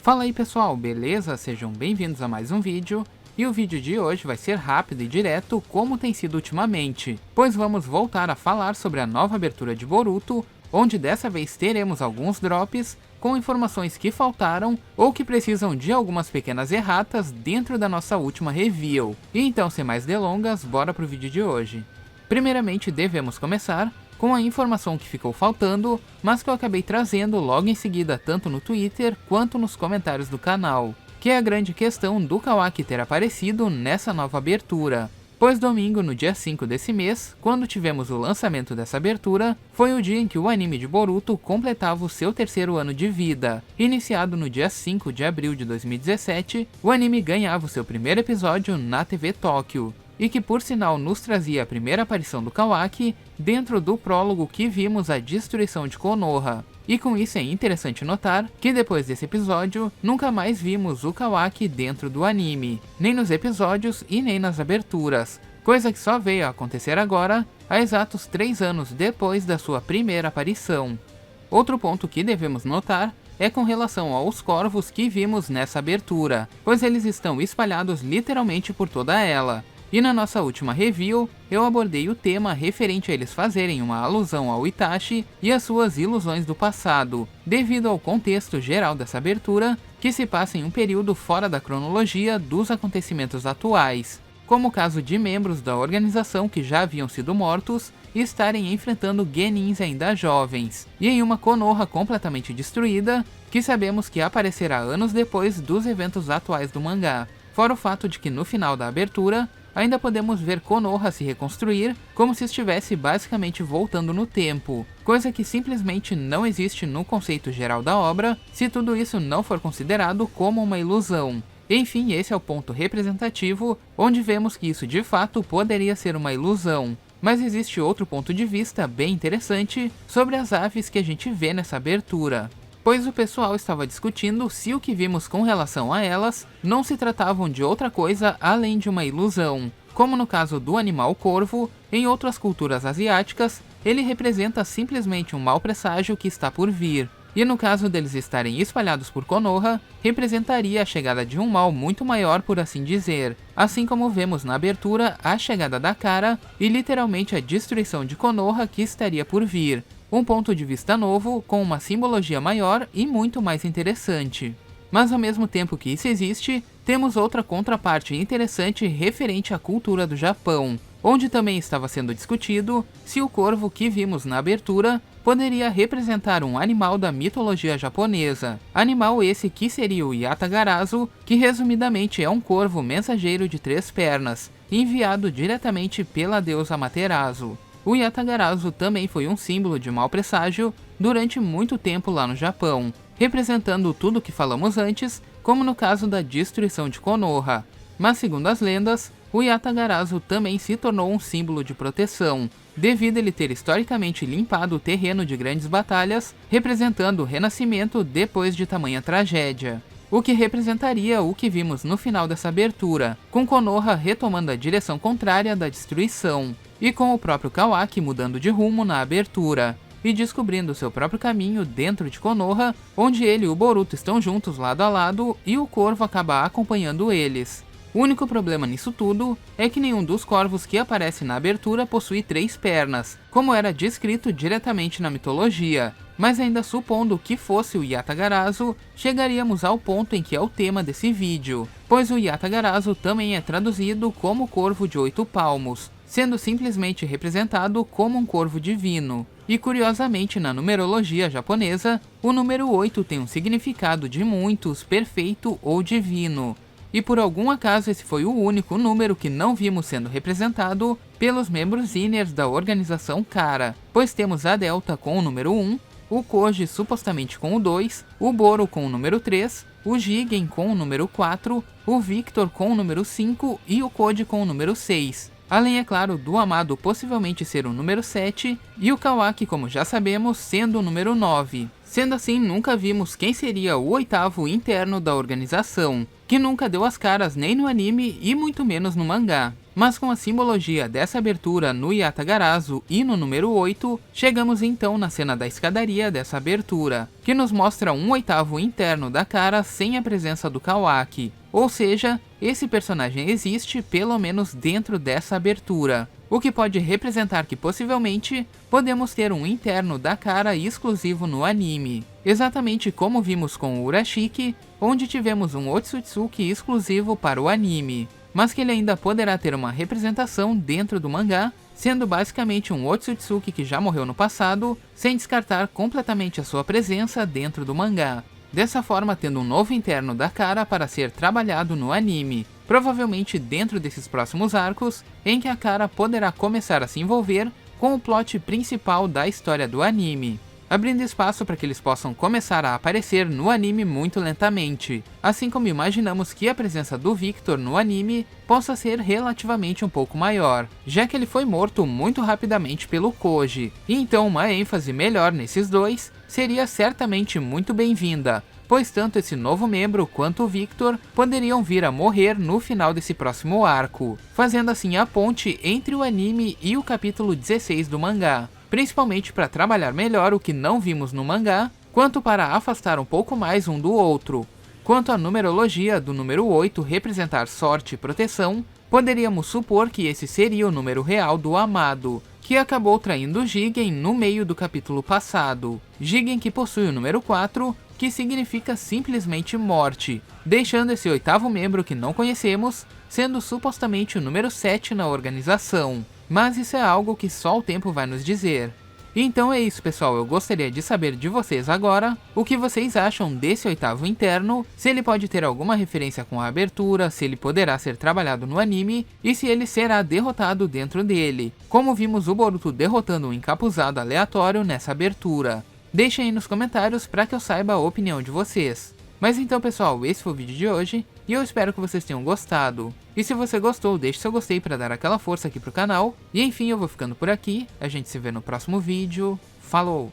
Fala aí pessoal, beleza? Sejam bem-vindos a mais um vídeo. E o vídeo de hoje vai ser rápido e direto como tem sido ultimamente, pois vamos voltar a falar sobre a nova abertura de Boruto, onde dessa vez teremos alguns drops com informações que faltaram ou que precisam de algumas pequenas erratas dentro da nossa última review. E então, sem mais delongas, bora pro vídeo de hoje. Primeiramente devemos começar com a informação que ficou faltando, mas que eu acabei trazendo logo em seguida tanto no Twitter quanto nos comentários do canal, que é a grande questão do Kawaki ter aparecido nessa nova abertura. Pois domingo, no dia 5 desse mês, quando tivemos o lançamento dessa abertura, foi o dia em que o anime de Boruto completava o seu terceiro ano de vida. Iniciado no dia 5 de abril de 2017, o anime ganhava o seu primeiro episódio na TV Tóquio, e que por sinal nos trazia a primeira aparição do Kawaki dentro do prólogo que vimos a destruição de Konoha. E com isso é interessante notar que depois desse episódio, nunca mais vimos o Kawaki dentro do anime, nem nos episódios e nem nas aberturas, coisa que só veio a acontecer agora, há exatos 3 anos depois da sua primeira aparição. Outro ponto que devemos notar é com relação aos corvos que vimos nessa abertura, pois eles estão espalhados literalmente por toda ela. E na nossa última review, eu abordei o tema referente a eles fazerem uma alusão ao Itachi e às suas ilusões do passado, devido ao contexto geral dessa abertura, que se passa em um período fora da cronologia dos acontecimentos atuais, como o caso de membros da organização que já haviam sido mortos e estarem enfrentando genins ainda jovens, e em uma Konoha completamente destruída, que sabemos que aparecerá anos depois dos eventos atuais do mangá, fora o fato de que no final da abertura, ainda podemos ver Konoha se reconstruir como se estivesse basicamente voltando no tempo, coisa que simplesmente não existe no conceito geral da obra, se tudo isso não for considerado como uma ilusão. Enfim, esse é o ponto representativo, onde vemos que isso de fato poderia ser uma ilusão. Mas existe outro ponto de vista bem interessante sobre as aves que a gente vê nessa abertura, pois o pessoal estava discutindo se o que vimos com relação a elas não se tratavam de outra coisa além de uma ilusão. Como no caso do animal corvo, em outras culturas asiáticas, ele representa simplesmente um mau presságio que está por vir. E no caso deles estarem espalhados por Konoha, representaria a chegada de um mal muito maior, por assim dizer. Assim como vemos na abertura a chegada da Kara e literalmente a destruição de Konoha que estaria por vir. Um ponto de vista novo, com uma simbologia maior e muito mais interessante. Mas ao mesmo tempo que isso existe, temos outra contraparte interessante referente à cultura do Japão, onde também estava sendo discutido se o corvo que vimos na abertura poderia representar um animal da mitologia japonesa. Animal esse que seria o Yatagarasu, que resumidamente é um corvo mensageiro de 3 pernas, enviado diretamente pela deusa Amaterasu. O Yatagarasu também foi um símbolo de mau presságio durante muito tempo lá no Japão, representando tudo o que falamos antes, como no caso da destruição de Konoha. Mas segundo as lendas, o Yatagarasu também se tornou um símbolo de proteção, devido a ele ter historicamente limpado o terreno de grandes batalhas, representando o renascimento depois de tamanha tragédia. O que representaria o que vimos no final dessa abertura, com Konoha retomando a direção contrária da destruição, e com o próprio Kawaki mudando de rumo na abertura, e descobrindo seu próprio caminho dentro de Konoha, onde ele e o Boruto estão juntos lado a lado e o corvo acaba acompanhando eles. O único problema nisso tudo é que nenhum dos corvos que aparece na abertura possui 3 pernas, como era descrito diretamente na mitologia, mas ainda supondo que fosse o Yatagarasu, chegaríamos ao ponto em que é o tema desse vídeo, pois o Yatagarasu também é traduzido como corvo de 8 palmos, sendo simplesmente representado como um corvo divino. E curiosamente, na numerologia japonesa, o número 8 tem um significado de muitos, perfeito ou divino. E por algum acaso esse foi o único número que não vimos sendo representado pelos membros Inners da organização Kara, pois temos a Delta com o número 1, o Koji supostamente com o 2, o Boro com o número 3, o Jigen com o número 4, o Victor com o número 5 e o Code com o número 6. Além, é claro, do Amado possivelmente ser o número 7 e o Kawaki, como já sabemos, sendo o número 9. Sendo assim, nunca vimos quem seria o oitavo interno da organização, que nunca deu as caras nem no anime e muito menos no mangá. Mas com a simbologia dessa abertura no Yatagarasu e no número 8, chegamos então na cena da escadaria dessa abertura, que nos mostra um oitavo interno da Kara sem a presença do Kawaki. Ou seja, esse personagem existe pelo menos dentro dessa abertura, o que pode representar que possivelmente podemos ter um interno da Kara exclusivo no anime, exatamente como vimos com o Urashiki, onde tivemos um Otsutsuki exclusivo para o anime, mas que ele ainda poderá ter uma representação dentro do mangá, sendo basicamente um Otsutsuki que já morreu no passado, sem descartar completamente a sua presença dentro do mangá. Dessa forma, tendo um novo interno da Kara para ser trabalhado no anime, provavelmente dentro desses próximos arcos, em que a Kara poderá começar a se envolver com o plot principal da história do anime, abrindo espaço para que eles possam começar a aparecer no anime muito lentamente, assim como imaginamos que a presença do Victor no anime possa ser relativamente um pouco maior, já que ele foi morto muito rapidamente pelo Koji, e então uma ênfase melhor nesses dois seria certamente muito bem-vinda, pois tanto esse novo membro quanto o Victor poderiam vir a morrer no final desse próximo arco, fazendo assim a ponte entre o anime e o capítulo 16 do mangá, principalmente para trabalhar melhor o que não vimos no mangá, quanto para afastar um pouco mais um do outro. Quanto à numerologia do número 8 representar sorte e proteção, poderíamos supor que esse seria o número real do amado, que acabou traindo Jigen no meio do capítulo passado. Jigen que possui o número 4, que significa simplesmente morte, deixando esse oitavo membro que não conhecemos, sendo supostamente o número 7 na organização. Mas isso é algo que só o tempo vai nos dizer. Então é isso, pessoal, eu gostaria de saber de vocês agora o que vocês acham desse oitavo interno, se ele pode ter alguma referência com a abertura, se ele poderá ser trabalhado no anime e se ele será derrotado dentro dele, como vimos o Boruto derrotando um encapuzado aleatório nessa abertura. Deixem aí nos comentários para que eu saiba a opinião de vocês. Mas então, pessoal, esse foi o vídeo de hoje e eu espero que vocês tenham gostado. E se você gostou, deixe seu gostei para dar aquela força aqui pro canal. E enfim, eu vou ficando por aqui, a gente se vê no próximo vídeo. Falou!